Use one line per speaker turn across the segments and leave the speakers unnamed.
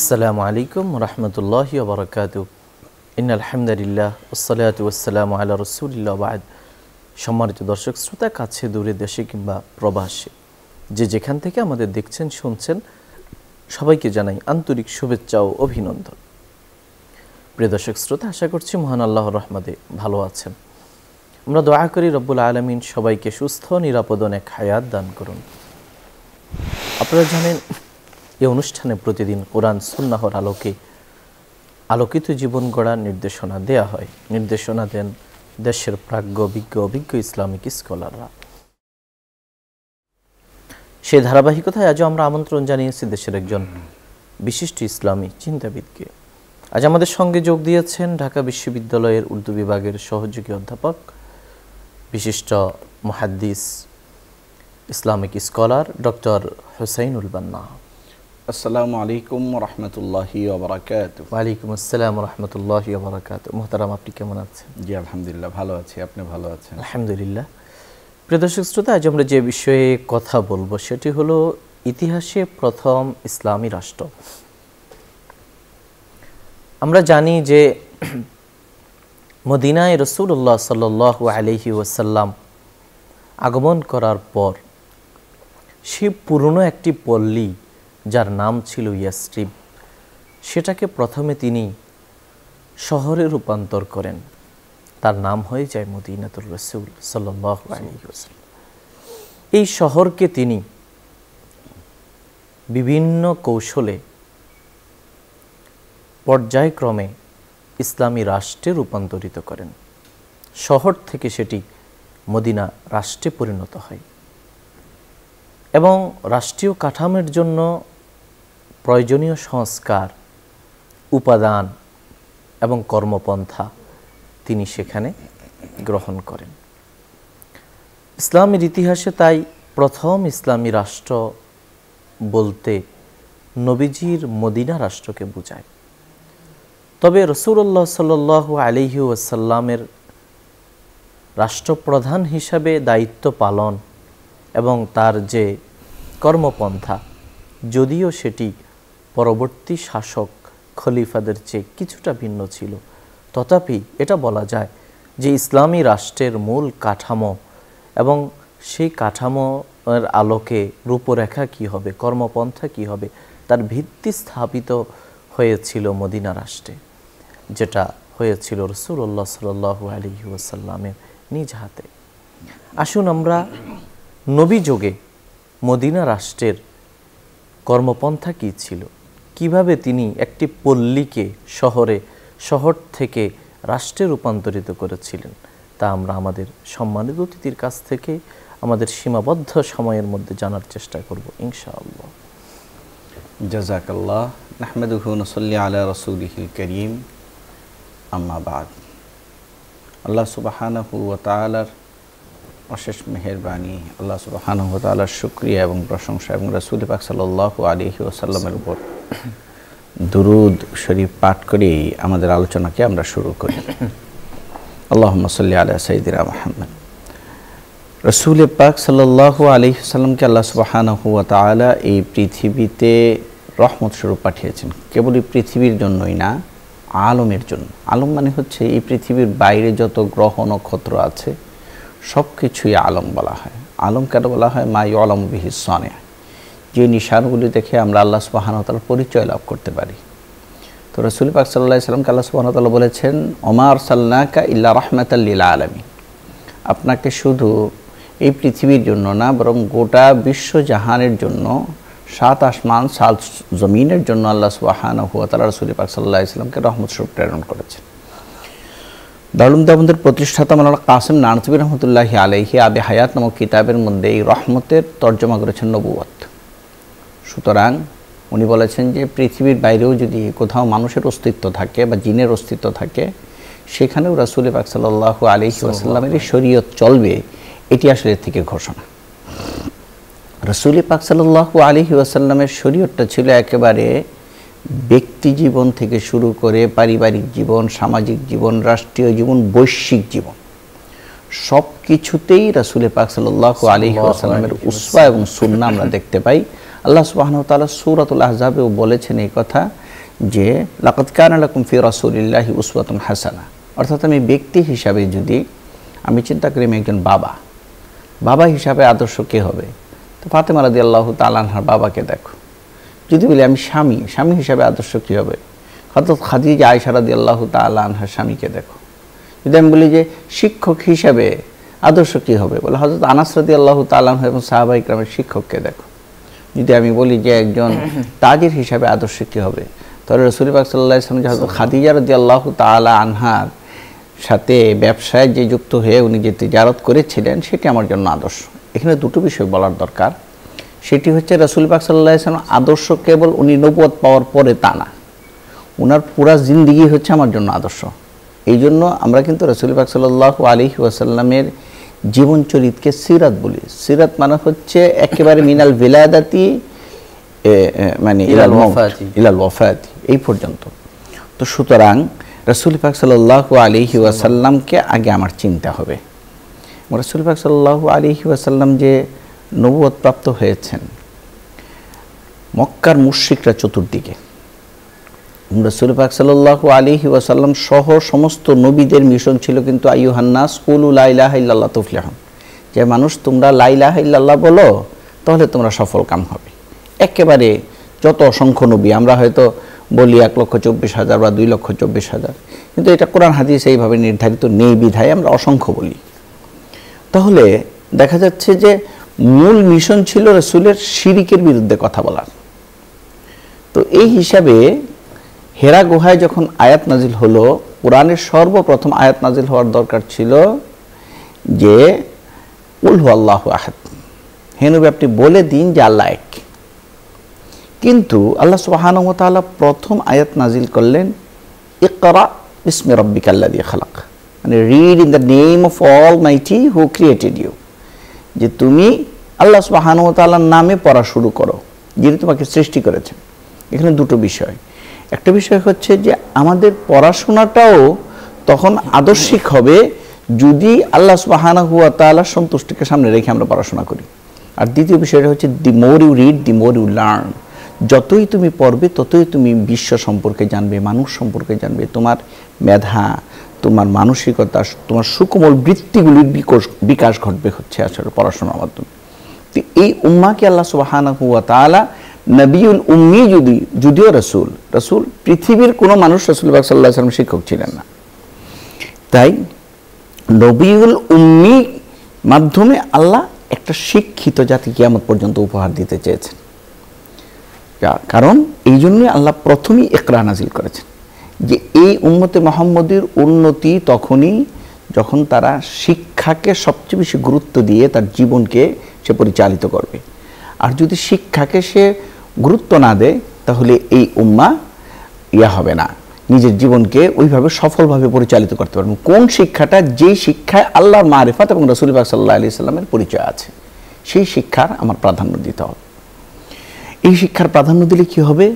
আসসালামু আলাইকুম রহমতুল্লাহি ওয়া বারাকাতুহু। ইন্নাল হামদুলিল্লাহ ওয়াসসালাতু ওয়াসসালামু আলা রাসূলিল্লাহ বা'দ। সম্মানিত দর্শক শ্রোতা, কাছে দূরে, দেশে কিংবা প্রবাসে যে যেখান থেকে আমাদের দেখছেন শুনছেন, সবাইকে জানাই আন্তরিক শুভেচ্ছা ও অভিনন্দন। প্রিয় দর্শক শ্রোতা, আশা করছি মহান আল্লাহর রহমতে ভালো আছেন। আমরা দোয়া করি রব্বুল আলামিন সবাইকে সুস্থ নিরাপদ নেক হায়াত দান করুন। আপনারা জানেন, এই অনুষ্ঠানে প্রতিদিন কোরআন সুন্নাহর আলোকে আলোকিত জীবন গড়ার নির্দেশনা দেয়া হয়। নির্দেশনা দেন দেশের প্রাজ্ঞ অভিজ্ঞ ইসলামিক স্কলাররা। সেই ধারাবাহিকতায় আজও আমরা আমন্ত্রণ জানিয়েছি দেশের একজন বিশিষ্ট ইসলামী চিন্তাবিদকে। আজ আমাদের সঙ্গে যোগ দিয়েছেন ঢাকা বিশ্ববিদ্যালয়ের উর্দু বিভাগের সহযোগী অধ্যাপক, বিশিষ্ট মুহাদ্দিস, ইসলামিক স্কলার ডক্টর হুসাইনুল বান্না।
আসসালামু আলাইকুম রহমতুল্লাহি ওয়া বারাকাতুহু।
ওয়ালাইকুম আসসালাম রহমতুল্লাহি ওয়া বারাকাতুহু। মুহতারাম, আপনি কেমন আছেন?
জি আলহামদুলিল্লাহ ভালো আছি, আপনি ভালো আছেন?
আলহামদুলিল্লাহ। প্রিয় দর্শক শ্রোতা, আজ আমরা যে বিষয়ে কথা বলবো সেটি হলো ইতিহাসে প্রথম ইসলামী রাষ্ট্র। আমরা জানি যে মদিনায় রাসূলুল্লাহ সাল্লাল্লাহু আলাইহি ওয়াসাল্লাম আগমন করার পর সে পুরনো একটি পল্লী যার নাম ছিল ইয়াসরিব, সেটাকে প্রথমে তিনি শহরে রূপান্তর করেন। তার নাম হয়ে যায় মদিনাতুর রাসূল সাল্লাল্লাহু আলাইহি ওয়াসাল্লাম। এই শহরকে তিনি বিভিন্ন কৌশলে পর্যায়ক্রমে ইসলামী রাষ্ট্রে রূপান্তরিত করেন। শহর থেকে সেটি মদিনা রাষ্ট্রে পরিণত হয় এবং রাষ্ট্রীয় কাঠামোর জন্য প্রয়োজনীয় সংস্কার, উপাদান এবং কর্মপন্থা তিনি সেখানে গ্রহণ করেন। ইসলামের ইতিহাসে তাই প্রথম ইসলামী রাষ্ট্র বলতে নবীজির মদিনা রাষ্ট্রকে বোঝায়। তবে রাসূলুল্লাহ সাল্লাল্লাহু আলাইহি ওয়াসাল্লামের রাষ্ট্রপ্রধান হিসাবে দায়িত্ব পালন এবং তার যে কর্মপন্থা, যদিও সেটি পরবর্তী শাসক খলিফাদের চেয়ে কিছুটা ভিন্ন ছিল, তথাপি এটা বলা যায় যে ইসলামী রাষ্ট্রের মূল কাঠামো এবং সেই কাঠামোর আলোকে রূপরেখা কী হবে, কর্মপন্থা কী হবে, তার ভিত্তি স্থাপিত হয়েছিল মদিনা রাষ্ট্রে, যেটা হয়েছিল রাসূলুল্লাহ সাল্লাল্লাহু আলাইহি ওয়াসাল্লামের নিজ হাতে। আসুন আমরা নবী যুগে মদিনা রাষ্ট্রের কর্মপন্থা কী ছিল, কিভাবে তিনি একটি পল্লীকে শহর থেকে রাষ্ট্রে রূপান্তরিত করেছিলেন, তা আমরা আমাদের সম্মানিত অতিথির কাছ থেকে আমাদের সীমাবদ্ধ সময়ের মধ্যে জানার চেষ্টা করব ইনশাআল্লাহ।
জাযাকাল্লাহ। নাহমাদুহু ওয়া নুসাল্লি আলা রাসূলিহিল কারীম, আম্মা বা'দ। আল্লাহ সুবহানাহু ওয়া তাআলার অশেষ মেহেরবানি, আল্লাহ সুবহানাহু ওয়া তাআলার শুকরিয়া এবং প্রশংসা এবং রাসূল পাক সাল্লাল্লাহু আলাইহি ওয়াসাল্লামের উপর দুরূদ শরীফ পাঠ করেই আমাদের আলোচনাকে আমরা শুরু করি। আল্লাহুম্মা সাল্লি আলা সাইয়্যিদিনা মুহাম্মদ। রাসূল পাক সাল্লাল্লাহু আলাইহি ওয়াসাল্লামকে আল্লাহ সুবহানাহু ওয়া তাআলা এই পৃথিবীতে রহমত স্বরূপ পাঠিয়েছেন। কেবল এই পৃথিবীর জন্যই না, আলমের জন্য। আলম মানে হচ্ছে এই পৃথিবীর বাইরে যত গ্রহ নক্ষত্র আছে সব কিছুই আলম বলা হয়। আলম কেন বলা হয়? মা ইউলামু বিহি সানি', যে নিশানগুলি দেখে আমরা আল্লাহ সুবহানাহু ওয়া তাআলার পরিচয় লাভ করতে পারি। তো রাসূল পাক সাল্লাল্লাহু আলাইহি ওয়াসাল্লামকে আল্লাহ সুবহানাহু ওয়া তাআলা বলেছেন, ওমা আরসালনাকা ইল্লা রাহমাতাল লিল আলামিন, আপনাকে শুধু এই পৃথিবীর জন্য না, বরং গোটা বিশ্বজাহানের জন্য, 7 আসমান 7 জমিনের জন্য আল্লাহ সুবহানাহু ওয়া তাআলা রাসূল পাক সাল্লাল্লাহু আলাইহি ওয়াসাল্লামকে রহমত স্বরূপ প্রেরণ করেছেন। দারুল দেওবন্দের প্রতিষ্ঠাতা মাওলানা কাসেম নানতবী রহমতুল্লাহি আলাইহি আবে হায়াত নামক কিতাবের মধ্যে এই রহমতের তর্জমা করেছেন নবুয়ত। সুতরাং উনি বলেছেন যে পৃথিবীর বাইরেও যদি কোথাও মানুষের অস্তিত্ব থাকে বা জিনের অস্তিত্ব থাকে, সেখানেও রাসূল পাক সাল্লাল্লাহু আলাইহি ওয়াসাল্লামের শরীয়ত চলবে, এটি আসলে এর থেকে ঘোষণা। রাসূল পাক সাল্লাল্লাহু আলাইহি ওয়াসাল্লামের শরীয়তটা ছিল একেবারে ব্যক্তি জীবন থেকে শুরু করে পারিবারিক জীবন, সামাজিক জীবন, রাষ্ট্রীয় জীবন, বৈশ্বিক জীবন, সব কিছুতেই রাসূল পাক সাল্লাল্লাহু আলাইহি ওয়াসাল্লামের উসওয়া এবং সুন্নাহ আমরা দেখতে পাই। আল্লাহ সুবহানাহু ওয়া তাআলা সূরাতুল আহজাবেও বলেছেন এই কথা যে লাকাদ কানা লাকুম ফি রাসূলিল্লাহি উসওয়াতুন হাসানা, অর্থাৎ আমি ব্যক্তি হিসাবে যদি আমি চিন্তা করি আমি একজন বাবা হিসাবে আদর্শ কে হবে, তো ফাতেমা রাদিয়াল্লাহু তাআলা আনহার বাবাকে দেখো। যদি বলি আমি স্বামী হিসাবে আদর্শ কী হবে, হযরত খাদিজা আয়েশা রাদিয়াল্লাহু তাআলা আনহার স্বামীকে দেখো। যদি আমি বলি যে শিক্ষক হিসাবে আদর্শ কী হবে, বলে হযরত আনাস রাদিয়াল্লাহু তাআলা আনহু এবং সাহাবায়ে কিরামের শিক্ষককে দেখো। যদি আমি বলি যে একজন তাজির হিসাবে আদর্শ কী হবে, তাহলে রাসূল পাক সাল্লাল্লাহু আলাইহি ওয়াসাল্লাম যে হযরত খাদিজা রাদিয়াল্লাহু তাআলা আনহার সাথে ব্যবসায় যে যুক্ত হয়ে উনি যে তিজারত করেছিলেন সেটি আমার জন্য আদর্শ। এখানে দুটো বিষয় বলার দরকার। সেটি হচ্ছে রাসূল পাক সাল্লাল্লাহু আলাইহি ওয়াসাল্লাম আদর্শ কেবল উনি নবুয়ত পাওয়ার পরে তা না, ওনার পুরা জিন্দেগি হচ্ছে আমার জন্য আদর্শ। এই জন্য আমরা কিন্তু রাসূল পাক সাল্লাল্লাহু আলাইহি ওয়াসাল্লামের জীবন চরিতকে সিরাত বলি। সিরাত মানে হচ্ছে একেবারে মিনাল ভিলাদাতি মানে ইলাল ওয়াফাতি এই পর্যন্ত। তো সুতরাং রাসূল পাক সাল্লাল্লাহু আলাইহি ওয়াসাল্লামকে আগে আমার চিন্তা হবে। রাসূল পাক সাল্লাল্লাহু আলাইহি ওয়াসাল্লাম যে নবুয়ত প্রাপ্ত হয়েছেন, মক্কার মুশরিকরা চতুর্দিকে, রাসূল পাক সাল্লাল্লাহু আলাইহি ওয়াসাল্লাম সহ সমস্ত নবীদের মিশন ছিল কিন্তু আইয়ুহান নাস কুলু লা ইলাহা ইল্লাল্লাহ তুফলিহুন, যে মানুষ তোমরা লা ইলাহা ইল্লাল্লাহ বলো তাহলে তোমরা সফল কাম হবে। একেবারে যত অসংখ্য নবী আমরা হয়তো বলি 1,24,000 বা 2,24,000, কিন্তু এটা কোরআন হাদিস এইভাবে নির্ধারিত নেই বিধায় আমরা অসংখ্য বলি। তাহলে দেখা যাচ্ছে যে মূল মিশন ছিল রাসূলের শিরিকের বিরুদ্ধে কথা বলার। তো এই হিসাবে হেরা গুহায় যখন আয়াত নাজিল হলো, কোরআনের সর্বপ্রথম আয়াত নাজিল হওয়ার দরকার ছিল যে কুল হুয়াল্লাহু আহাদ, হে নবী আপনি বলে দিন যে আল্লাহ এক। কিন্তু আল্লাহ সুবহানাহু ওয়া তাআলা প্রথম আয়াত নাজিল করলেন ইকরা বিসমি রাব্বিকাল্লাযী খালাক, মানে read in the name of almighty who created you, যে তুমি আল্লাহ সুবহানাহু ওয়া তাআলার নামে পড়া শুরু করো যিনি তোমাকে সৃষ্টি করেছেন। এখানে দুটো বিষয়। একটা বিষয় হচ্ছে যে আমাদের পড়াশোনাটাও তখন আদর্শিক হবে যদি আল্লাহ সুবহানাহু ওয়া তাআলার সন্তুষ্টিকে সামনে রেখে আমরা পড়াশোনা করি। আর দ্বিতীয় বিষয়টা হচ্ছে the more you read the more you learn, যতই তুমি পড়বে ততই তুমি বিশ্ব সম্পর্কে জানবে, মানুষ সম্পর্কে জানবে, তোমার মেধা, তোমার মানসিকতা, তোমার সুকোমল বৃত্তিগুলির বিকাশ ঘটবে হচ্ছে আসলে পড়াশোনার মাধ্যমে। তো এই উম্মাহকে আল্লাহ সুবহানাহু ওয়া তাআলা নবিউল উম্মি, যদিও রাসূল পৃথিবীর কোনো মানুষ রাসূল পাক সাল্লাল্লাহু আলাইহি ওয়াসাল্লাম শিক্ষক ছিলেন না, তাই নবিউল উম্মি মাধ্যমে আল্লাহ একটা শিক্ষিত জাতি কিয়ামত পর্যন্ত উপহার দিতে চেয়েছেন। কারণ এই জন্যই আল্লাহ প্রথমেই ইকরা নাজিল করেছেন, যে এই উম্মতে মুহাম্মদের উন্নতি তখনই যখন তারা শিক্ষাকে সবচেয়ে বেশি গুরুত্ব দিয়ে তার জীবনকে সে পরিচালিত করবে। আর যদি শিক্ষাকে সে গুরুত্ব না দেয় তাহলে এই উম্মাহ হবে না, নিজের জীবনকে ওইভাবে সফলভাবে পরিচালিত করতে পারবে। কোন শিক্ষাটা, যেই শিক্ষায় আল্লাহর মারিফাত এবং রাসূল পাক সাল্লাল্লাহু আলাইহি সাল্লামের পরিচয় আছে, সেই শিক্ষার আমার প্রাধান্য দিতে হবে। এই শিক্ষার প্রাধান্য দিলে কি হবে,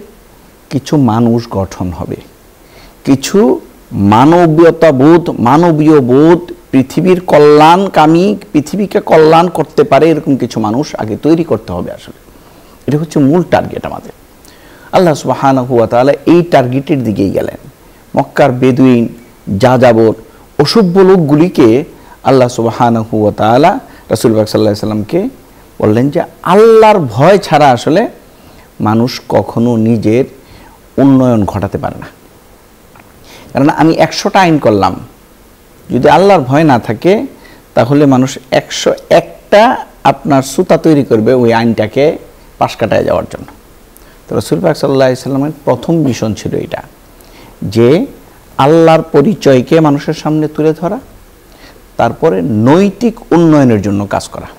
কিছু মানুষ গঠন হবে, কিছু মানবীয় বোধ, পৃথিবীর কল্যাণকামী, পৃথিবীকে কল্যাণ করতে পারে এরকম কিছু মানুষ আগে তৈরি করতে হবে। আসলে এটা হচ্ছে মূল টার্গেট আমাদের। আল্লাহ সুবহানাহু ওয়া তাআলা এই টার্গেটের দিকেই গেলেন। মক্কার বেদুইন, যাযাবর, অসভ্য লোকগুলিকে আল্লাহ সুবহানাহু ওয়া তাআলা রাসূল পাক সাল্লাল্লাহু আলাইহি সাল্লামকে বললেন যে আল্লাহর ভয় ছাড়া আসলে মানুষ কখনো নিজের উন্নয়ন ঘটাতে পারে না। কারণ আমি 100টা আইন করলাম, যদি আল্লাহর ভয় না থাকে তাহলে মানুষ 101টা আপনার সুতা তৈরি করবে ওই আইনটাকে পাশ কাটায় যাওয়ার জন্য। তো রাসূল পাক সাল্লাল্লাহু আলাইহি সাল্লামের প্রথম মিশন ছিল এটা, যে আল্লাহর পরিচয়কে মানুষের সামনে তুলে ধরা, তারপরে নৈতিক উন্নয়নের জন্য কাজ করা।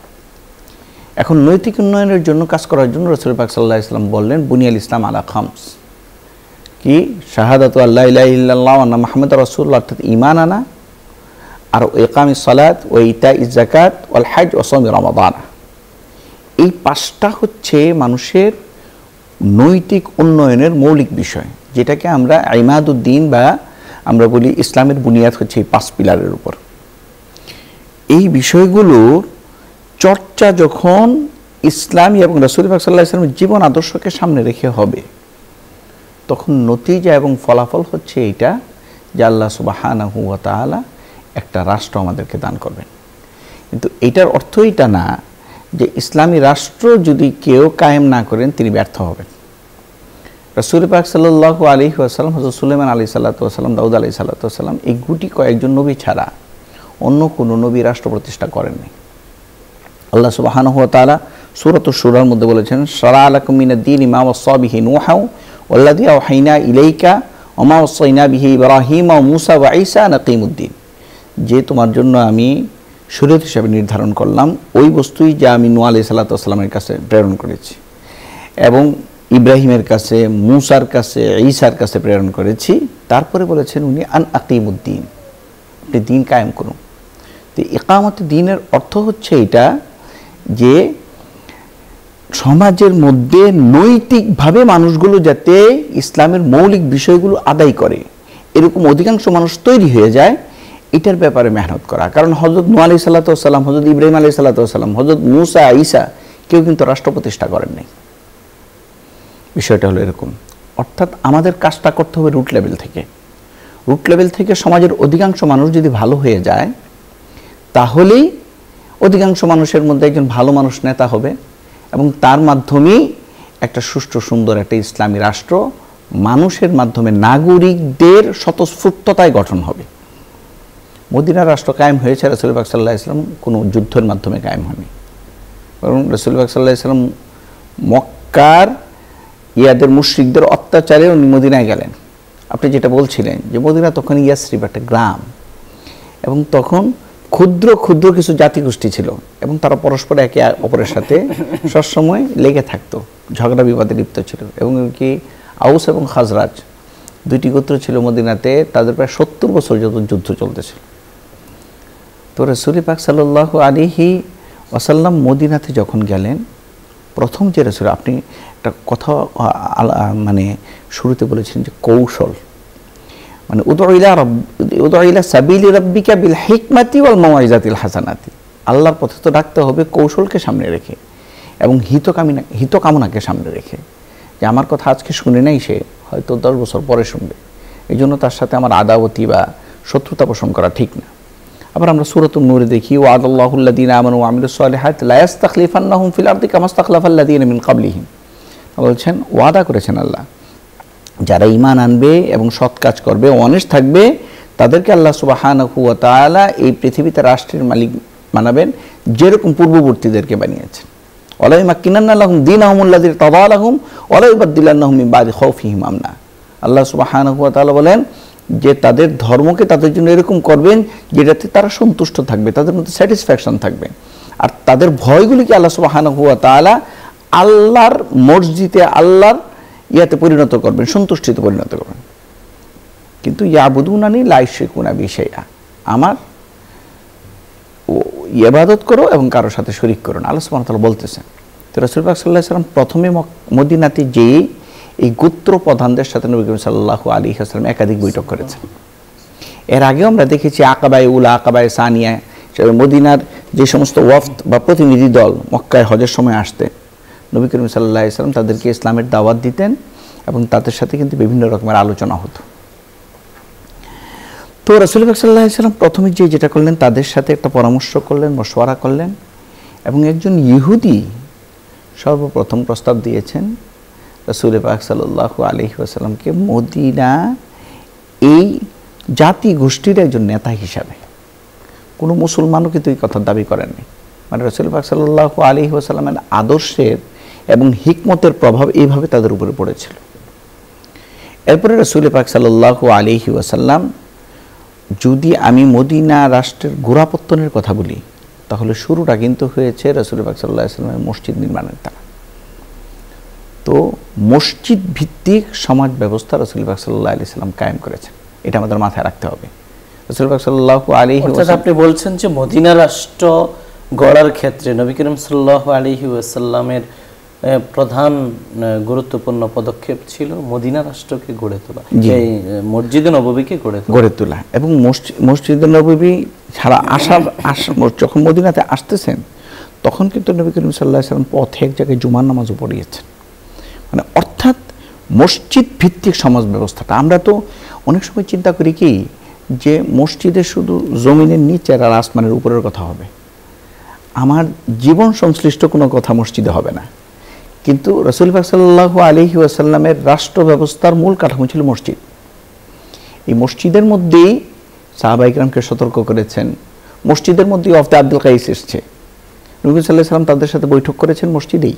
এখন নৈতিক উন্নয়নের জন্য কাজ করার জন্য রাসূল পাক সাল্লাল্লাহু আলাইহি সাল্লাম বললেন বুনিয়াল ইসলাম আলা খামস, কি শাহাদাতু আল্লা ইলাহা ইল্লাল্লাহ ওয়া আন্না মুহাম্মাদুর রাসূলুল্লাহ, অর্থাৎ ঈমান আনা, আর ইকামিস সালাত ওয়া ইতাইজ যাকাত ওয়াল হজ ওয়া সাওম রমাদান। এই 5টা হচ্ছে মানুষের নৈতিক উন্নয়নের মৌলিক বিষয়, যেটাকে আমরা ইমাদুদ্দিন বা আমরা বলি ইসলামের বুনিয়াদ হচ্ছে এই 5 পিলারের উপর। এই বিষয়গুলোর চর্চা যখন ইসলামী এবং রাসূল পাক সাল্লাল্লাহু আলাইহি ওয়াসাল্লামের জীবন আদর্শকে সামনে রেখে হবে, তখন নতিজা এবং ফলাফল হচ্ছে এইটা যে আল্লাহ সুবহানাহু ওয়া তাআলা একটা রাষ্ট্র আমাদেরকে দান করবেন। কিন্তু এটার অর্থ এটা না যে ইসলামী রাষ্ট্র যদি কেউ কায়েম না করেন তিনি ব্যর্থ হবেন। রাসূল পাক সাল্লাল্লাহু আলাইহি ওয়াসাল্লাম, হযরত সুলাইমান আলাইহিস সালাতু ওয়াসাল্লাম, দাউদ আলাইহিস সালাতু ওয়াসাল্লাম এই গুটি কয়েকজন নবী ছাড়া অন্য কোনো নবী রাষ্ট্র প্রতিষ্ঠা করেননি। আল্লাহ সুবহানাহু ওয়া তাআলা সূরাতুশ শূরার মধ্যে বলেছেন, শারা'a লাকুম মিনাদ-দীনি মা ওয়াসসা বিহি নূহা ওয়াল্লাযী আওহাইনা ইলাইকা ওয়া মা ওয়াসাইনা বিহি ইব্রাহিমা ওয়া মূসা ওয়া ঈসা আন আকিমুদ-দীন। যে তোমার জন্য আমি শরীয়ত হিসাবে নির্ধারণ করলাম ওই বস্তুই যা আমি নূহ আলাইহিস সালাতু ওয়াসাল্লামের কাছে প্রেরণ করেছি এবং ইব্রাহিমের কাছে, মূসার কাছে, ঈসার কাছে প্রেরণ করেছি। তারপরে বলেছেন উনি আন আকিমুদ-দীন, আপনি দিন কায়েম করুন। তো ইকামতে দ্বীনের অর্থ হচ্ছে এটা যে সমাজের মধ্যে নৈতিকভাবে মানুষগুলো যাতে ইসলামের মৌলিক বিষয়গুলো আদায় করে এরকম অধিকাংশ মানুষ তৈরি হয়ে যায়, এটার ব্যাপারে মেহনত করা। কারণ হযরত নূহ আলাইহিস সালাতু ওয়াসাল্লাম, হযরত ইব্রাহিম আলাইহিস সালাতু ওয়াসাল্লাম, হযরত মূসা, ঈসা কেউ কিন্তু রাষ্ট্র প্রতিষ্ঠা করেন নাই। বিষয়টা হলো এরকম। অর্থাৎ আমাদের কাজটা করতে হবে রুট লেভেল থেকে। রুট লেভেল থেকে সমাজের অধিকাংশ মানুষ যদি ভালো হয়ে যায় তাহলেই অধিকাংশ মানুষের মধ্যে একজন ভালো মানুষ নেতা হবে এবং তার মাধ্যমেই একটা সুষ্ঠু সুন্দর একটা ইসলামী রাষ্ট্র মানুষের মাধ্যমে নাগরিকদের স্বতঃস্ফূর্ততায় গঠন হবে। মদিনা রাষ্ট্র কায়েম হয়েছে রাসূল পাক সাল্লাল্লাহু আলাইহি ওয়াসাল্লাম কোনো যুদ্ধের মাধ্যমে কায়েম হয়নি, বরং রাসূল পাক সাল্লাল্লাহু আলাইহি ওয়াসাল্লাম মক্কার ইয়াদের মুশরিকদের অত্যাচারে উনি মদিনায় গেলেন। আপনি যেটা বলছিলেন যে মদিনা তখন ইয়াসরিব একটা গ্রাম এবং তখন ক্ষুদ্র ক্ষুদ্র কিছু জাতিগোষ্ঠী ছিল এবং তারা পরস্পর একে অপরের সাথে সবসময় লেগে থাকতো, ঝগড়া বিবাদে লিপ্ত ছিল। এবং কি আউস এবং খাজরাজ দুইটি গোত্র ছিল মদিনাতে, তাদের প্রায় 70 বছর যত যুদ্ধ চলতেছিল। তো রাসূল পাক সাল্লাল্লাহু আলাইহি ওয়াসাল্লাম মদিনাতে যখন গেলেন, প্রথম যে রাসূল, আপনি একটা কথা মানে শুরুতে বলেছেন যে কৌশল, মানে উদউ ইলা সাবিলি রাব্বিকা বিল হিকমাতি ওয়াল মাওয়াইজাতিল হাসানাতি, আল্লাহর পথে তো ডাকতে হবে কৌশলকে সামনে রেখে এবং হিতকামনাকে সামনে রেখে। যে আমার কথা আজকে শুনে নাই, সে হয়তো 10 বছর পরে শুনবে, এই জন্য তার সাথে আমার আদাওয়াতি বা শত্রুতা পোষণ করা ঠিক না। আবার আমরা সূরাতুন নূরে দেখি, ওয়াদাল্লাহুল্লাযীনা আমানু ওয়া আমিলুস সালিহাতি লা ইস্তাখলিফান্নাহুম ফিল আরদি কামা ইস্তাখলাফাল্লাযীনা মিন ক্বাবলিহিম। বলছেন ওয়াদা করেছেন আল্লাহ, যারা ঈমান আনবে এবং সৎ কাজ করবে, অনেস্ট থাকবে, তাদেরকে আল্লাহ সুবহানাহু ওয়া তাআলা এই পৃথিবীতে রাষ্ট্রের মালিক বানাবেন যেরকম পূর্ববর্তীদেরকে বানিয়েছেন। ওয়ালা ইউমাক্কিনান্না লাহুম দীনাহুমুল্লাযী ইরতাদা লাহুম ওয়ালা ইউবাদদিলান্নাহুম মিন বাদি খাউফিহিম আমনা। আল্লাহ সুবহানাহু ওয়া তাআলা বলেন যে তাদের ধর্মকে তাদের জন্য এরকম করবেন যেটাতে তারা সন্তুষ্ট থাকবে, তাদের মধ্যে স্যাটিসফ্যাকশন থাকবে। আর তাদের ভয়গুলিকে আল্লাহ সুবহানাহু ওয়া তাআলা আল্লাহর মসজিদে, আল্লাহর ইয়াতে পরিণত করবেন, সন্তুষ্টিতে পরিণত করবেন। কিন্তু ইয়াবুদুনানি লা ইউশরিকুনা বি শাইআ, আমার ইবাদত করো এবং কারোর সাথে শরীক করো না, আল্লাহ সুবহানাহু ওয়া তাআলা বলতেছেন। তো রাসূল পাক সাল্লাল্লাহু আলাইহি ওয়াসাল্লাম প্রথমে মদিনাতে যেয়ে এই গোত্র প্রধানদের সাথে নবী করিম সাল্লাল্লাহু আলাইহি ওয়াসাল্লাম একাধিক বৈঠক করেছেন। এর আগেও আমরা দেখেছি আকাবায়ে উলা, আকাবায়ে সানিয়া, মদিনার যে সমস্ত ওয়াফদ বা প্রতিনিধি দল মক্কায় হজের সময় আসতে নবী করিম সাল্লাল্লাহু আলাইহি ওয়াসাল্লাম তাদেরকে ইসলামের দাওয়াত দিতেন এবং তাদের সাথে কিন্তু বিভিন্ন রকমের আলোচনা হতো। তো রাসূল পাক সাল্লাল্লাহু আলাইহি ওয়াসাল্লাম প্রথমে যেটা করলেন, তাদের সাথে একটা পরামর্শ করলেন, মশওয়ারা করলেন এবং একজন ইহুদি সর্বপ্রথম প্রস্তাব দিয়েছেন রাসূল পাক সাল্লাল্লাহু আলাইহি ওয়াসাল্লামকে মদিনা এই জাতি গোষ্ঠীর একজন নেতা হিসাবে। কোনো মুসলমানও কিন্তু এই কথার দাবি করেননি। মানে রাসূল পাক সাল্লাল্লাহু আলাইহি ওয়াসাল্লামের আদর্শের এবং হিকমতের প্রভাব এইভাবে তাদের উপরে পড়েছিল। এরপরে রাসূল পাক সাল্লাল্লাহু আলাইহি ওয়াসাল্লাম, যদি আমি মদিনা রাষ্ট্রের গোড়াপত্তনের কথা বলি তাহলে শুরুটা কিন্তু হয়েছে রাসূল পাক সাল্লাল্লাহু আলাইহি ওয়াসাল্লামের মসজিদ নির্মাণের দ্বারা। তো মসজিদ ভিত্তিক সমাজ ব্যবস্থা রাসূল পাক সাল্লাল্লাহু আলাইহি ওয়াসাল্লাম কায়েম করেছেন, এটা আমাদের মাথায় রাখতে হবে। রাসূল পাক সাল্লাল্লাহু আলাইহি ওয়াসাল্লাম,
আপনি বলছেন যে মদিনা রাষ্ট্র গড়ার ক্ষেত্রে নবী করিম সাল্লাল্লাহু আলাইহি ওয়াসাল্লামের প্রধান গুরুত্বপূর্ণ পদক্ষেপ ছিল মদিনা রাষ্ট্রকে গড়ে তোলা, এই মসজিদে নববীকে গড়ে তোলা।
এবং মসজিদে নববী ছাড়া যখন মদিনাতে আসতেছেন তখন কিন্তু নবী করিম সাল্লাল্লাহু আলাইহি ওয়াসাল্লাম পথে এক জায়গায় জুমার নামাজও পড়িয়েছেন। মানে অর্থাৎ মসজিদ ভিত্তিক সমাজ ব্যবস্থাটা, আমরা তো অনেক সময় চিন্তা করি কি যে মসজিদে শুধু জমিনের নিচে আর আসমানের উপরের কথা হবে, আমার জীবন সংশ্লিষ্ট কোনো কথা মসজিদে হবে না। কিন্তু রাসূল পাক সাল্লাল্লাহু আলাইহি ওয়াসাল্লামের রাষ্ট্র ব্যবস্থার মূল কাঠামো ছিল মসজিদ। এই মসজিদের মধ্যেই সাহাবায়ে কিরামকে সতর্ক করেছেন। মসজিদের মধ্যেই ওয়াফদে আব্দুল কাইস এসছে, নবী সাল্লাল্লাহু আলাইহি ওয়াসাল্লাম তাদের সাথে বৈঠক করেছেন মসজিদেই।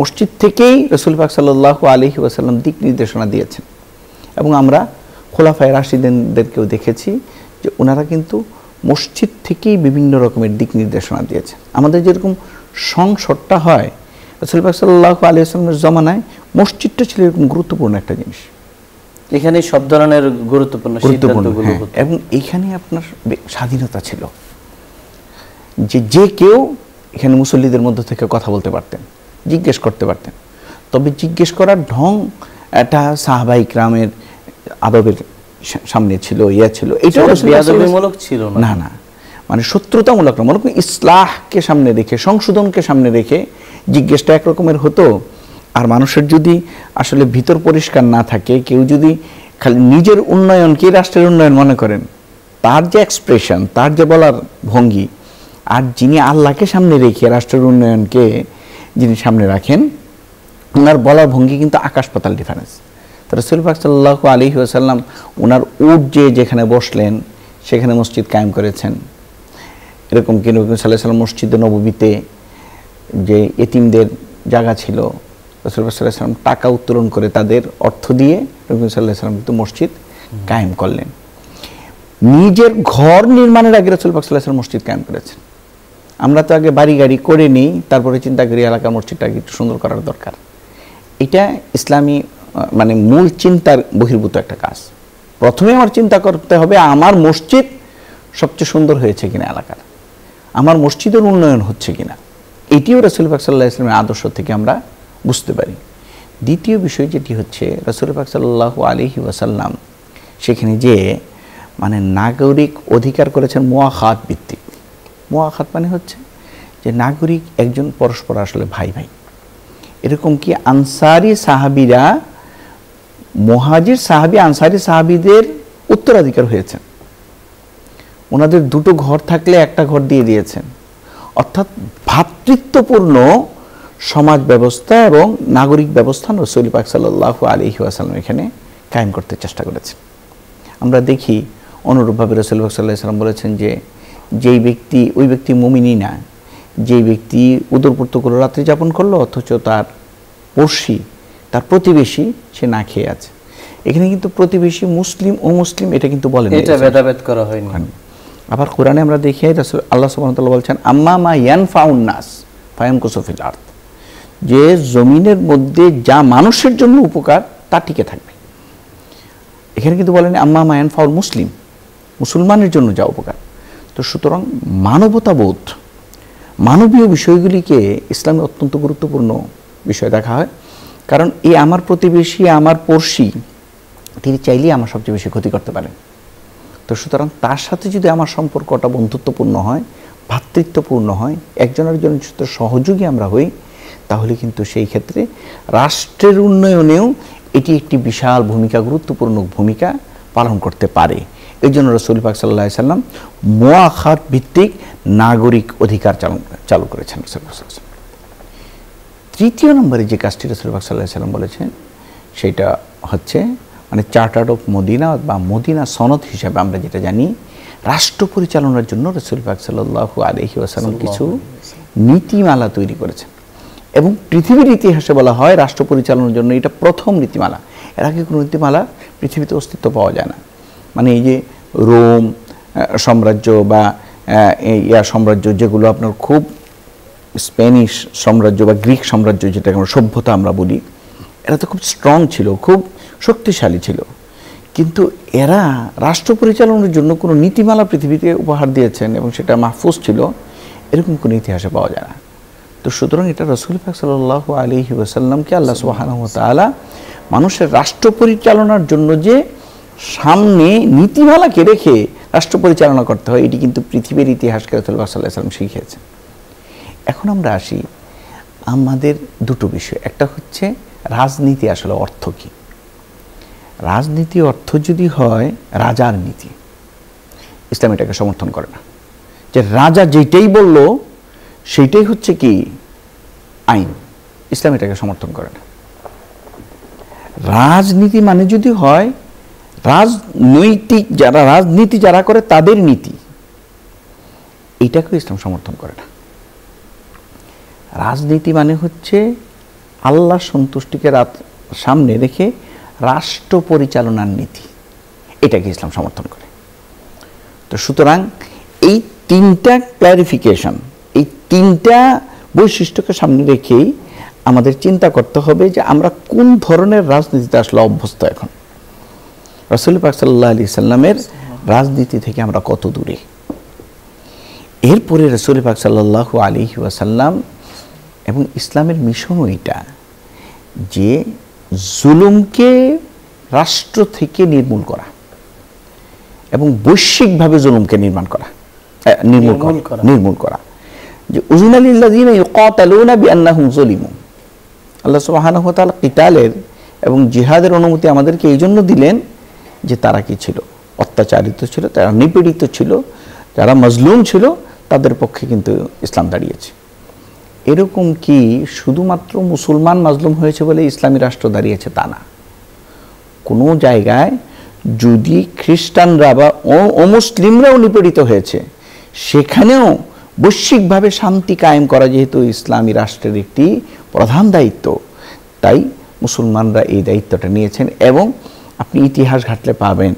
মসজিদ থেকেই রাসূল পাক সাল্লাল্লাহু আলাইহি ওয়াসাল্লাম দিক নির্দেশনা দিয়েছেন। এবং আমরা খোলাফায়ে রাশিদিনদেরকেও দেখেছি যে ওনারা কিন্তু মসজিদ থেকেই বিভিন্ন রকমের দিক নির্দেশনা দিয়েছেন। আমাদের যেরকম সংসদটা হয়, রাসূল পাক সাল্লাল্লাহু আলাইহি ওয়াসাল্লামের জমানায় মসজিদটা ছিল এরকম গুরুত্বপূর্ণ একটা জিনিস।
এখানে সব ধরনের গুরুত্বপূর্ণ সিদ্ধান্তগুলো হতো।
এবং এখানে আপনার স্বাধীনতা ছিল যে যে কেউ এখানে মুসল্লিদের মধ্য থেকে কথা বলতে পারতেন, জিজ্ঞেস করতে পারতেন। তবে জিজ্ঞেস করার ঢং এটা সাহাবায়ে কিরামের আদবের সামনে ছিল, ছিল, এটা
বেয়াদবিমূলক ছিল
না, না, মানে শত্রুতামূলক না, মনে করেন ইসলাহকে সামনে রেখে, সংশোধনকে সামনে রেখে জিজ্ঞেসটা একরকমের হতো। আর মানুষের যদি আসলে ভিতর পরিষ্কার না থাকে, কেউ যদি খালি নিজের উন্নয়নকে রাষ্ট্রের উন্নয়ন মনে করেন, তার যে এক্সপ্রেশন, তার যে বলার ভঙ্গি, আর যিনি আল্লাহকে সামনে রেখে রাষ্ট্রের উন্নয়নকে যিনি সামনে রাখেন, ওনার বলার ভঙ্গি কিন্তু আকাশ পাতাল ডিফারেন্স। তো রাসূল পাক সাল্লাল্লাহু আলাইহি ওয়াসাল্লাম ওনার উট যেখানে বসলেন সেখানে মসজিদ কায়েম করেছেন। এরকম কি নবী সাল্লাল্লাহু আলাইহি ওয়াসাল্লাম মসজিদে নববীতে যে এতিমদের জায়গা ছিল, রাসূল সাল্লাল্লাহু আলাইহি ওয়াসাল্লাম টাকা উত্তোলন করে তাদের অর্থ দিয়ে নবী সাল্লাল্লাহু আলাইহি ওয়াসাল্লাম কিন্তু মসজিদ কায়েম করলেন। নিজের ঘর নির্মাণের আগে রাসূল পাক সাল্লাল্লাহু আলাইহি ওয়াসাল্লাম মসজিদ কায়েম করেছেন। আমরা তো আগে বাড়ি গাড়ি করে নিই, তারপরে চিন্তা করি এলাকার মসজিদটাকে একটু সুন্দর করার দরকার। এটা ইসলামী মানে মূল চিন্তার বহির্ভূত একটা কাজ। প্রথমে আমার চিন্তা করতে হবে আমার মসজিদ সবচেয়ে সুন্দর হয়েছে কিনা এলাকার, আমার মসজিদের উন্নয়ন হচ্ছে কিনা। এটিও রাসূল পাক সাল্লাল্লাহু আলাইহি ওয়াসাল্লামের আদর্শ থেকে আমরা বুঝতে পারি। দ্বিতীয় বিষয় যেটি হচ্ছে, রাসূল পাক সাল্লাল্লাহু আলাইহি ওয়াসাল্লাম সেখানে যে মানে নাগরিক অধিকার করেছেন মুআখাত ভিত্তিক। মুআখাত মানে হচ্ছে যে নাগরিক একজন পরস্পর আসলে ভাই ভাই। এরকম কি আনসারি সাহাবীরা মুহাজির সাহাবী আনসারি সাহাবীদের উত্তরাধিকার হয়েছেন, ওনাদের দুটো ঘর থাকলে একটা ঘর দিয়ে দিয়েছেন। অর্থাৎ ভ্রাতৃত্বপূর্ণ সমাজ ব্যবস্থা এবং নাগরিক ব্যবস্থা রাসূল পাক সাল্লাল্লাহু আলাইহি ওয়াসাল্লাম এখানে কায়েম করতে চেষ্টা করেছেন। আমরা দেখি অনুরূপভাবে রাসূল পাক সাল্লাল্লাহু আলাইহি ওয়াসাল্লাম বলেছেন যে যেই ব্যক্তি, ওই ব্যক্তি মুমিনই না যেই ব্যক্তি উদরপূর্ত করে রাত্রি যাপন করলো অথচ তার পড়শি, তার প্রতিবেশী সে না খেয়ে আছে। এখানে কিন্তু প্রতিবেশী মুসলিম ও মুসলিম এটা কিন্তু বলেন,
এটা ভেদাভেদ করা হয়নি।
আবার কোরআনে আমরা দেখি রাসূল আল্লাহ সুবহানাহু ওয়া তাআলা বলছেন আম্মা মা ইয়ানফাউন নাস ফায়ামকুসু ফিল আরদ, যে জমিনের মধ্যে যা মানুষের জন্য উপকার তা টিকে থাকবে। এখানে কিন্তু বলেন আম্মা মা ইয়ানফাউল মুসলিম, মুসলমানের জন্য যা উপকার। তো সুতরাং মানবতাবোধ, মানবীয় বিষয়গুলিকে ইসলামে অত্যন্ত গুরুত্বপূর্ণ বিষয় দেখা হয়। কারণ এই আমার প্রতিবেশী, আমার পড়শি, তিনি চাইলেই আমার সবচেয়ে বেশি ক্ষতি করতে পারেন। তো সুতরাং তার সাথে যদি আমার সম্পর্কটা বন্ধুত্বপূর্ণ হয়, ভ্রাতৃত্বপূর্ণ হয়, একজনের জন্য সহযোগী আমরা হই, তাহলে কিন্তু সেই ক্ষেত্রে রাষ্ট্রের উন্নয়নেও এটি একটি বিশাল ভূমিকা, গুরুত্বপূর্ণ ভূমিকা পালন করতে পারে। এই জন্য রাসূল পাক সাল্লাল্লাহু আলাইহি ওয়াসাল্লাম মুআখাত ভিত্তিক নাগরিক অধিকার চালু করেছেন। তৃতীয় নম্বরে যে কাজটি রাসূল পাক সাল্লাল্লাহু আলাইহি ওয়াসাল্লাম বলেছেন সেটা হচ্ছে মানে চার্টার অফ মদিনা বা মদিনা সনদ হিসাবে আমরা যেটা জানি, রাষ্ট্র পরিচালনার জন্য রাসূল পাক সাল্লাল্লাহু আলাইহি ওয়াসাল্লাম কিছু নীতিমালা তৈরি করেছেন। এবং পৃথিবীর ইতিহাসে বলা হয় রাষ্ট্র পরিচালনার জন্য এটা প্রথম নীতিমালা। এর আগে কোনো নীতিমালা পৃথিবীতে অস্তিত্ব পাওয়া যায় না। মানে এই যে রোম সাম্রাজ্য বা সাম্রাজ্য, যেগুলো আপনার খুব স্প্যানিশ সাম্রাজ্য বা গ্রিক সাম্রাজ্য, যেটাকে আমরা সভ্যতা আমরা বলি, এরা তো খুব স্ট্রং ছিল, খুব শক্তিশালী ছিল, কিন্তু এরা রাষ্ট্র পরিচালনার জন্য কোনো নীতিমালা পৃথিবীতে উপহার দিয়েছেন এবং সেটা মাহফুজ ছিল, এরকম কোনো ইতিহাসে পাওয়া যায় না। তো সুতরাং এটা রাসূল পাক সাল্লাল্লাহু আলাইহি ওয়াসাল্লামকে আল্লাহ সুবহানাহু ওয়া তাআলা মানুষের রাষ্ট্র পরিচালনার জন্য যে সামনে নীতিমালাকে রেখে রাষ্ট্র পরিচালনা করতে হয়, এটি কিন্তু পৃথিবীর ইতিহাসকে রাসূল পাক সাল্লাল্লাহু আলাইহি ওয়াসাল্লাম শিখিয়েছেন। এখন আমরা আসি আমাদের দুটো বিষয়, একটা হচ্ছে রাজনীতি আসলে অর্থ কি। রাজনীতি অর্থ যদি হয় রাজার নীতি, ইসলাম এটাকে সমর্থন করে না। যে রাজা যেটাই বলল সেইটাই হচ্ছে কি আইন, ইসলাম এটাকে সমর্থন করে না। রাজনীতি মানে যদি হয় রাজনৈতিক যারা রাজনীতি যারা করে তাদের নীতি, এটাকেও ইসলাম সমর্থন করে না। রাজনীতি মানে হচ্ছে আল্লাহ সন্তুষ্টিকে সামনে রেখে রাষ্ট্র পরিচালনার নীতি, এটাকে ইসলাম সমর্থন করে। তো সুতরাং এই তিনটা ক্লারিফিকেশন, এই তিনটা বৈশিষ্ট্যকে সামনে রেখেই আমাদের চিন্তা করতে হবে যে আমরা কোন ধরনের রাজনীতিতে আসলে অভ্যস্ত। এখন রাসূল পাক সাল্লাল্লাহু আলাইহি সাল্লামের রাজনীতি থেকে আমরা কত দূরে। এরপরে রাসূল পাক সাল্লাল্লাহু আলাইহি ওয়াসাল্লাম এবং ইসলামের মিশনও এটা যে জুলুমকে রাষ্ট্র থেকে নির্মূল করা এবং বৈশ্বিকভাবে জুলুমকে নির্মূল করা। যে উযিনা লিল্লাযিনা ইউকাতালুনা বিআন্নাহুম যুলিমু, আল্লাহ সুবহানাহু ওয়া তাআলা কিতালের এবং জিহাদের অনুমতি আমাদেরকে এই জন্য দিলেন যে তারা কি ছিল, অত্যাচারিত ছিল, তারা নিপীড়িত ছিল, যারা মজলুম ছিল, তাদের পক্ষে কিন্তু ইসলাম দাঁড়িয়েছে। এরকম কি শুধুমাত্র মুসলমান মাজলুম হয়েছে বলে ইসলামী রাষ্ট্র দাঁড়িয়েছে তা না। কোনো জায়গায় যদি খ্রিস্টানরা বা অমুসলিমরাও নিপীড়িত হয়েছে, সেখানেও বৈশ্বিকভাবে শান্তি কায়েম করা যেহেতু ইসলামী রাষ্ট্রের একটি প্রধান দায়িত্ব, তাই মুসলমানরা এই দায়িত্বটা নিয়েছেন। এবং আপনি ইতিহাস ঘাটলে পাবেন,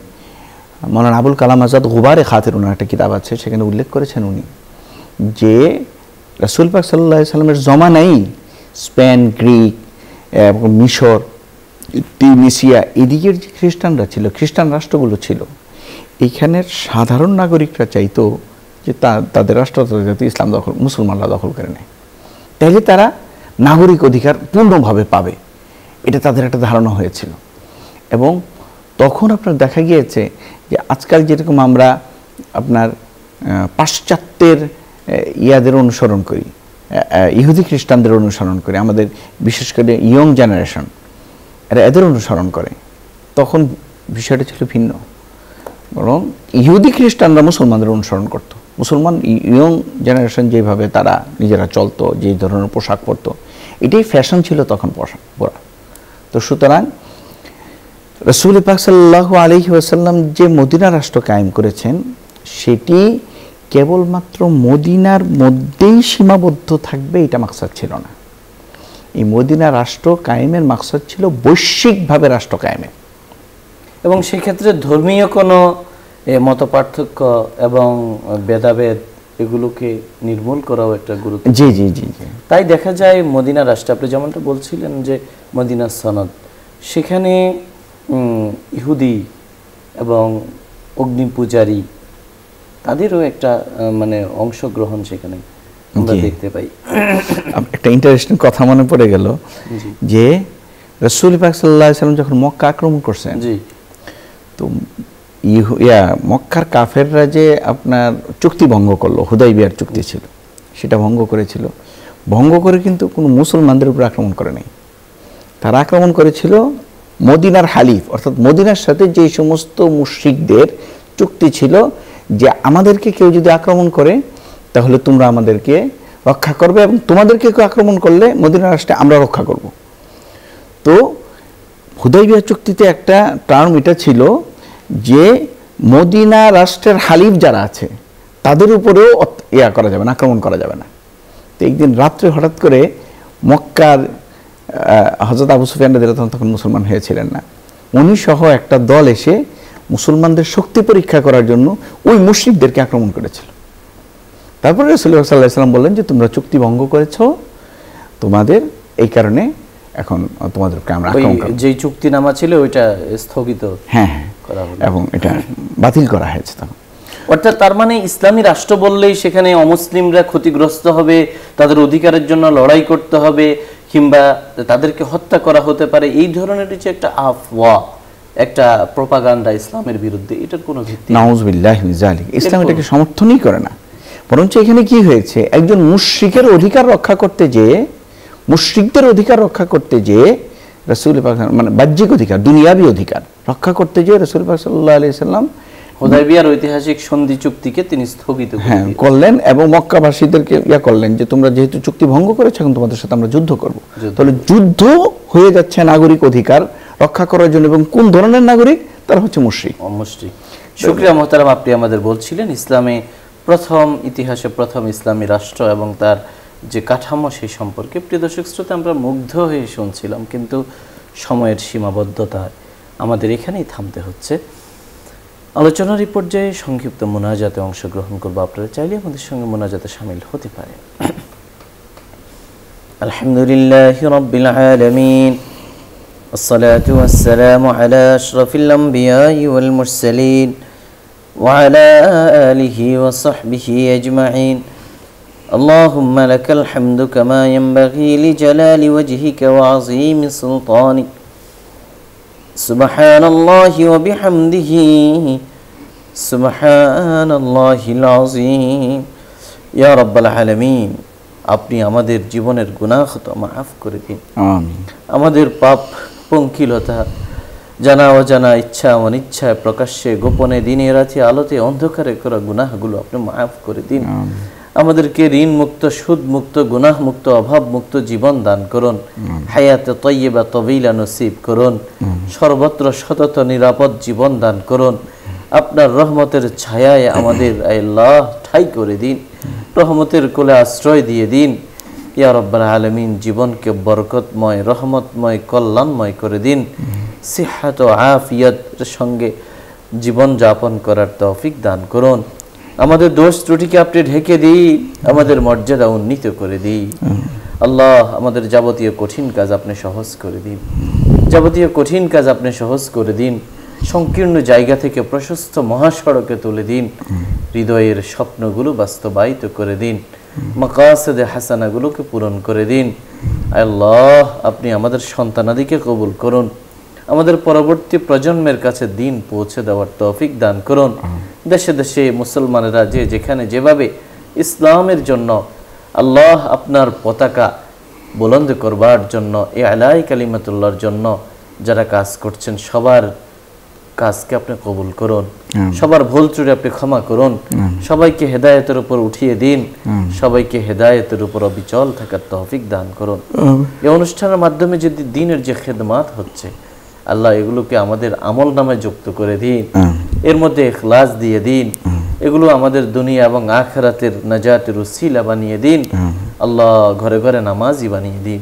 মৌলানা আবুল কালাম আজাদ গুবারে খাতির ওনার একটা কিতাব আছে, সেখানে উল্লেখ করেছেন উনি যে রাসূল পাক সাল্লাল্লাহু আলাইহি সাল্লামের জমানায় স্পেন, গ্রিক এবং মিশর, তিউনিসিয়া, এদিকের যে খ্রিস্টানরা ছিল, খ্রিস্টান রাষ্ট্রগুলো ছিল, এইখানের সাধারণ নাগরিকরা চাইতো যে তাদের রাষ্ট্রটা যাতে ইসলাম মুসলমানরা দখল করে নেয়, তাইলে তারা নাগরিক অধিকার পূর্ণভাবে পাবে, এটা তাদের একটা ধারণা হয়েছিল। এবং তখন আপনার দেখা গিয়েছে যে আজকাল যেরকম আমরা আপনার পাশ্চাত্যের ইয়াদের অনুসরণ করি, ইহুদি খ্রিস্টানদের অনুসরণ করি, আমাদের বিশেষ করে ইয়ং জেনারেশন এদের অনুসরণ করে, তখন বিষয়টা ছিল ভিন্ন। বরং ইহুদি খ্রিস্টানরা মুসলমানদের অনুসরণ করত। মুসলমান ইয়ং জেনারেশন যেভাবে তারা নিজেরা চলতো, যে ধরনের পোশাক পরতো, এটাই ফ্যাশন ছিল তখন পোশাক পরা। তো সুতরাং রাসূল পাক সাল্লাল্লাহু আলাইহি ওয়াসাল্লাম যে মদিনা রাষ্ট্র কায়েম করেছেন, সেটি কেবলমাত্র মদিনার মধ্যেই সীমাবদ্ধ থাকবে এটা মাকসাদ ছিল না। এই মদিনা রাষ্ট্র কায়েমের মাকসাদ ছিল বৈশ্বিকভাবে রাষ্ট্র কায়েমের।
এবং সেক্ষেত্রে ধর্মীয় কোনো মতপার্থক্য এবং ভেদাভেদ এগুলোকে নির্মূল করাও একটা গুরুত্ব।
জি জি জি জি।
তাই দেখা যায় মদিনা রাষ্ট্র, আপনি যেমনটা বলছিলেন যে মদিনা সনদ, সেখানে ইহুদি এবং অগ্নি পূজারী তাদেরও একটা মানে অংশগ্রহণ সেখানে আমরা দেখতে পাই।
একটা ইন্টারেস্টিং কথা মনে পড়ে গেল যে রাসূল পাক সাল্লাল্লাহু আলাইহি ওয়াসাল্লাম যখন মক্কা আক্রমণ করছেন, জি, তো মক্কার কাফেররা যে আপনার চুক্তি ভঙ্গ করলো, হুদাইবিয়ার চুক্তি ছিল, সেটা ভঙ্গ করেছিল। ভঙ্গ করে কিন্তু কোনো মুসলমানদের উপর আক্রমণ করে নাই। তারা আক্রমণ করেছিল মদিনার হালিফ, অর্থাৎ মদিনার সাথে যে সমস্ত মুশরিকদের চুক্তি ছিল যে আমাদেরকে কেউ যদি আক্রমণ করে তাহলে তোমরা আমাদেরকে রক্ষা করবে, এবং তোমাদেরকে কেউ আক্রমণ করলে মদিনা রাষ্ট্রে আমরা রক্ষা করব। তো হুদাইবিয়া চুক্তিতে একটা টার্ম এটা ছিল যে মদিনা রাষ্ট্রের হালিফ যারা আছে তাদের উপরেও করা যাবে না, আক্রমণ করা যাবে না। তো একদিন রাত্রে হঠাৎ করে মক্কার হযরত আবু সুফিয়ান রাদিয়াল্লাহু আনহু তখন মুসলমান হয়েছিলেন না, উনি সহ একটা দল এসে মুসলমানদের শক্তি পরীক্ষা করার জন্য ওই মুশরিকদেরকে আক্রমণ করেছিল। তারপরে রাসূলুল্লাহ সাল্লাল্লাহু আলাইহি ওয়াসাল্লাম বললেন যে তোমরা চুক্তি ভঙ্গ করেছো, তোমাদের এই কারণে এখন তোমাদেরকে আমরা আক্রমণ করব।
যে চুক্তিনামা ছিল ওইটা স্থগিত করা হলো
এবং এটা বাতিল করা হয়েছে তখন।
অর্থাৎ তার মানে ইসলামী রাষ্ট্র বললেই সেখানে অমুসলিমরা ক্ষতিগ্রস্ত হবে, তাদের অধিকারের জন্য লড়াই করতে হবে, কিংবা তাদেরকে হত্যা করা হতে পারে, এই ধরনের যে একটা আফওয়া, একটা প্রপাগান্ডা ইসলামের বিরুদ্ধে, এটার কোনো ভিত্তি নেই।
নাউযুবিল্লাহি মিন যালিক। ইসলাম এটাকে সমর্থনই করে না। বরঞ্চ এখানে কি হয়েছে, একজন মুশরিকের অধিকার রক্ষা করতে যেয়ে, মুশরিকদের অধিকার রক্ষা করতে যেয়ে রাসূল পাক মানে বাহ্যিক অধিকার, দুনিয়াবি অধিকার রক্ষা করতে গিয়ে রাসূল পাক সাল্লাল্লাহু আলাইহি সাল্লাম
হুদায়বিয়ার ঐতিহাসিক সন্ধি চুক্তিকে তিনি স্থগিত
করলেন এবং মক্কাবাসীদেরকে করলেন যে তোমরা যেহেতু চুক্তি ভঙ্গ করেছো এখন তোমাদের সাথে আমরা যুদ্ধ করব। তাহলে যুদ্ধ হয়ে যাচ্ছে নাগরিক অধিকার রক্ষা করার জন্য, এবং কোন ধরনের নাগরিক? তারা হচ্ছে মুশরিক।
শুকরিয়া মোহতারাম, আপনি আমাদের বলছিলেন ইতিহাসে প্রথম ইসলামী রাষ্ট্র এবং তার যে কাঠামো সেই সম্পর্কে। প্রিয় দর্শক শ্রোতা, আমরা মুগ্ধ হয়ে শুনছিলাম, কিন্তু সময়ের সীমাবদ্ধতায় আমাদের এখানেই থামতে হচ্ছে। আলোচনার এই পর্যায়ে সংক্ষিপ্ত মোনাজাতে অংশগ্রহণ করবো। আপনারা চাইলে আমাদের সঙ্গে মোনাজাতে শামিল হতে পারেন। আলহামদুলিল্লাহি রাব্বিল আলামিন, والصلاة والسلام على أشرف الأنبياء والمرسلين وعلى آله وصحبه أجمعين. اللهم لك الحمد كما ينبغي لجلال وجهك وعظيم سلطانك. سبحان الله وبحمده سبحان الله العظيم. يا رب العالمين, আপনি আমাদের জীবনের গুনাহ খতা মাফ করে দিন। আমিন। আমাদের পাপ পঙ্কিলতা, জানা অজানা, ইচ্ছা অনিচ্ছায়, প্রকাশ্যে গোপনে, দিনে রাতে, আলোতে অন্ধকারে করা গুনাহগুলো আপনি মাফ করে দিন। আমাদেরকে ঋণ মুক্ত, সুদ মুক্ত, গুনাহ মুক্ত, অভাব মুক্ত জীবন দান করুন। হায়াতে তয়্যিবা তবিলা নসিব করুন। সর্বত্র সতত নিরাপদ জীবন দান করুন। আপনার রহমতের ছায়ায় আমাদের আল্লাহ ঠাই করে দিন। রহমতের কোলে আশ্রয় দিয়ে দিন। ইয়া রাব্বাল আলামিন, জীবনকে বরকতময়, রহমতময়, কল্যাণময় করে দিন। সিহহাত ও আফিয়াতের সঙ্গে জীবন যাপন করার তৌফিক দান করুন। আমাদের দোষ ত্রুটিকে আপনি ঢেকে দিন, আমাদের মর্যাদা উন্নীত করে দিন। আল্লাহ, আমাদের যাবতীয় কঠিন কাজ আপনি সহজ করে দিন। যাবতীয় কঠিন কাজ আপনি সহজ করে দিন। সংকীর্ণ জায়গা থেকে প্রশস্ত মহাসড়কে তুলে দিন। হৃদয়ের স্বপ্নগুলো বাস্তবায়িত করে দিন। মাকাসিদে হাসানাগুলোকে পূরণ করে দিন। আল্লাহ, আপনি আমাদের সন্তানাদিকে কবুল করুন। আমাদের পরবর্তী প্রজন্মের কাছে দিন পৌঁছে দেওয়ার তৌফিক দান করুন। দেশে দেশে মুসলমানেরা যে যেখানে যেভাবে ইসলামের জন্য, আল্লাহ আপনার পতাকা বুলন্দ করবার জন্য, ইআলাই কালিমাতুল্লাহর জন্য যারা কাজ করছেন, সবার কাজকে আপনি কবুল করুন। সবার ভুল ত্রুটি আপনি ক্ষমা করুন। সবাইকে হেদায়েতের উপর উঠিয়ে দিন। সবাইকে হেদায়েতের উপর অবিচল থাকার তৌফিক দান করুন। এই অনুষ্ঠানের মাধ্যমে যদি দ্বীনের যে খেদমাত হচ্ছে, আল্লাহ এগুলোকে আমাদের আমল নামে যুক্ত করে দিন। এর মধ্যে ইখলাস দিয়ে দিন। এগুলো আমাদের দুনিয়া এবং আখিরাতের নাজাতের উসিলা বানিয়ে দিন। আল্লাহ, ঘরে ঘরে নামাজি বানিয়ে দিন।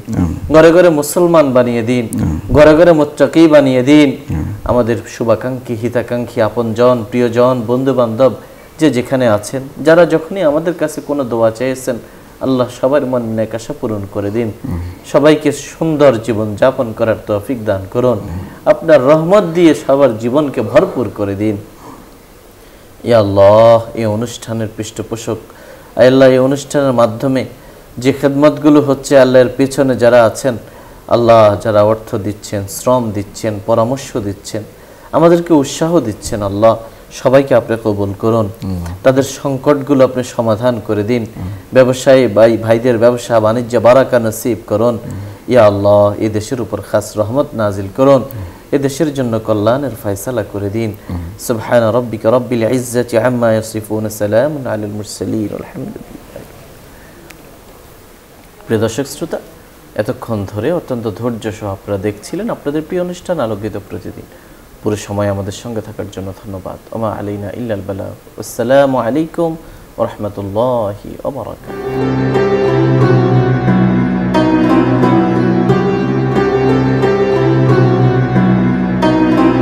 ঘরে ঘরে মুসলমান বানিয়ে দিন। ঘরে ঘরে মুত্তাকি বানিয়ে দিন। আমাদের শুভাকাঙ্ক্ষী, হিতাকাঙ্ক্ষী, আপনজন, প্রিয়জন, বন্ধু বান্ধব যে যেখানে আছেন, যারা যখনই আমাদের কাছে কোনো দোয়া চেয়েছেন, আল্লাহ সবার মনে নেক আশা পূরণ করে দিন। সবাইকে সুন্দর জীবন যাপন করার তৌফিক দান করুন। আপনার রহমত দিয়ে সবার জীবনকে ভরপুর করে দিন। ইয়া আল্লাহ, এই অনুষ্ঠানের পৃষ্ঠপোষক আল্লাহ, এই অনুষ্ঠানের মাধ্যমে যে খেদমতগুলো হচ্ছে, আল্লাহর পেছনে যারা আছেন, আল্লাহ যারা অর্থ দিচ্ছেন, শ্রম দিচ্ছেন, পরামর্শ দিচ্ছেন, আমাদেরকে উৎসাহ দিচ্ছেন, আল্লাহ সবাইকে আপনি কবুল করুন। তাদের সংকটগুলো আপনি সমাধান করে দিন। ব্যবসায়ী ভাইদের ব্যবসা বাণিজ্য বারাকা নসিব করুন। ইয়া আল্লাহ, এই দেশের উপর খাস রহমত নাজিল করুন। এ দেশের জন্য কল্যাণের ফয়সালা করে দিন। সুবহান রাব্বিকা রাব্বিল ইজ্জাতি আম্মা ইয়াসিফুন, সালামুন আলাল মুরসালিন, আলহামদুলিল্লাহ। প্রিয় দর্শক শ্রোতা, এতক্ষণ ধরে অত্যন্ত ধৈর্য সহ আপনারা দেখছিলেন আপনাদের প্রিয় অনুষ্ঠান আলোকিত প্রতিদিন। পুরো সময় আমাদের সঙ্গে থাকার জন্য ধন্যবাদ। ওমা আলাইনা ইল্লাল বালাগ। আসসালামু আলাইকুম ওয়া রাহমাতুল্লাহি ওয়া বারাকাতুহু।